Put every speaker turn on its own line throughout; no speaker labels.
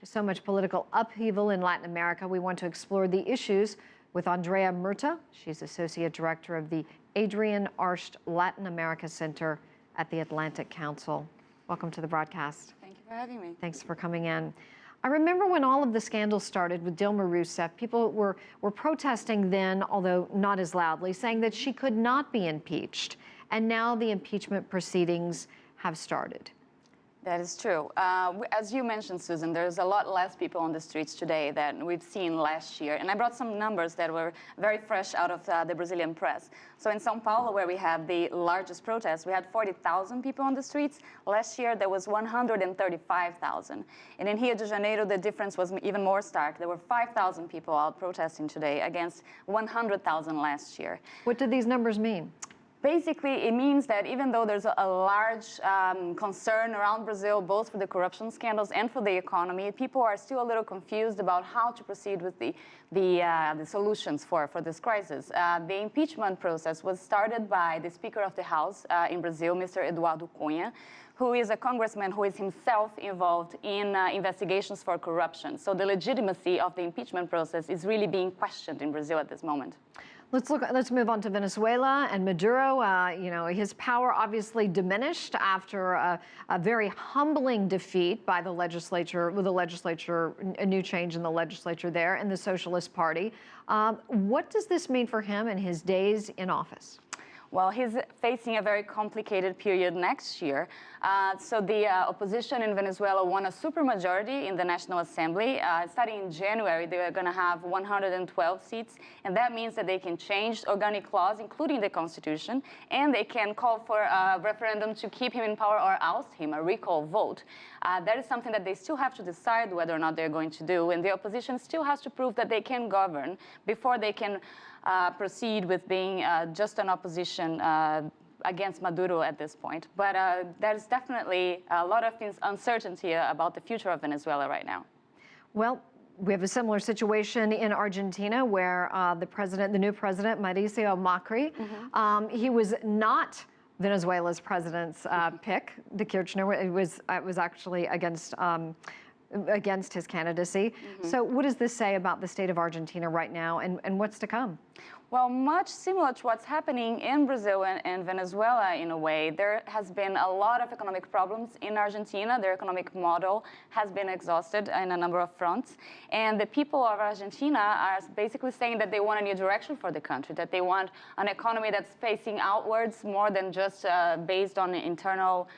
So much political upheaval in Latin America. We want to explore the issues with Andrea Murta. She's Associate Director of the Adrienne Arsht Latin America Center at the Atlantic Council. Welcome to the broadcast.
Thank you for having me.
Thanks for coming in. I remember when all of the scandals started with Dilma Rousseff, people were protesting then, although not as loudly, saying that she could not be impeached. And now the impeachment proceedings have started.
That is true. As you mentioned, Susan, there's a lot less people on the streets today than we've seen last year. And I brought some numbers that were very fresh out of the Brazilian press. So in São Paulo, where we had the largest protest, we had 40,000 people on the streets. Last year, there was 135,000. And in Rio de Janeiro, the difference was even more stark. There were 5,000 people out protesting today against 100,000 last year.
What do these numbers mean?
Basically, it means that even though there's a large concern around Brazil, both for the corruption scandals and for the economy, people are still a little confused about how to proceed with the solutions for this crisis. The impeachment process was started by the Speaker of the House in Brazil, Mr. Eduardo Cunha, who is a congressman who is himself involved in investigations for corruption. So the legitimacy of the impeachment process is really being questioned in Brazil at this moment.
Let's move on to Venezuela and Maduro. His power obviously diminished after a very humbling defeat by the legislature, a new change in the legislature there, and the Socialist Party. What does this mean for him and his days in office?
Well, he's facing a very complicated period next year. So the opposition in Venezuela won a supermajority in the National Assembly. Starting in January, they are going to have 112 seats. And that means that they can change organic laws, including the Constitution. And they can call for a referendum to keep him in power or oust him, a recall vote. That is something that they still have to decide whether or not they're going to do. And the opposition still has to prove that they can govern before they can proceed with being just an opposition against Maduro at this point. But there's definitely a lot of uncertainty about the future of Venezuela right now.
Well, we have a similar situation in Argentina where the new president, Mauricio Macri, he was not Venezuela's president's pick, de Kirchner. It was actually against his candidacy. So what does this say about the state of Argentina right now and what's to come?
Well, much similar to what's happening in Brazil and Venezuela in a way. There has been a lot of economic problems in Argentina. Their economic model has been exhausted in a number of fronts. And the people of Argentina are basically saying that they want a new direction for the country, that they want an economy that's facing outwards more than just based on internal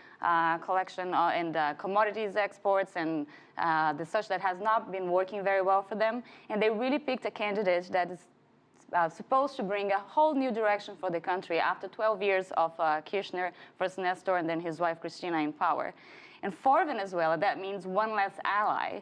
collection and commodities exports and the such that has not been working very well for them. And they really picked a candidate that is supposed to bring a whole new direction for the country after 12 years of Kirchner, first Nestor, and then his wife Cristina in power. And for Venezuela, that means one less ally.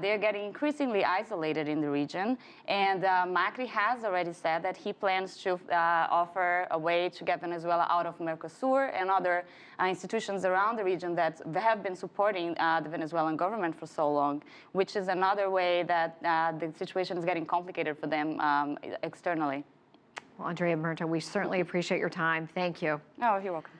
They're getting increasingly isolated in the region. And Macri has already said that he plans to offer a way to get Venezuela out of Mercosur and other institutions around the region that have been supporting the Venezuelan government for so long, which is another way that the situation is getting complicated for them externally.
Well, Andrea Murta, we certainly appreciate your time. Thank you.
Oh, you're welcome.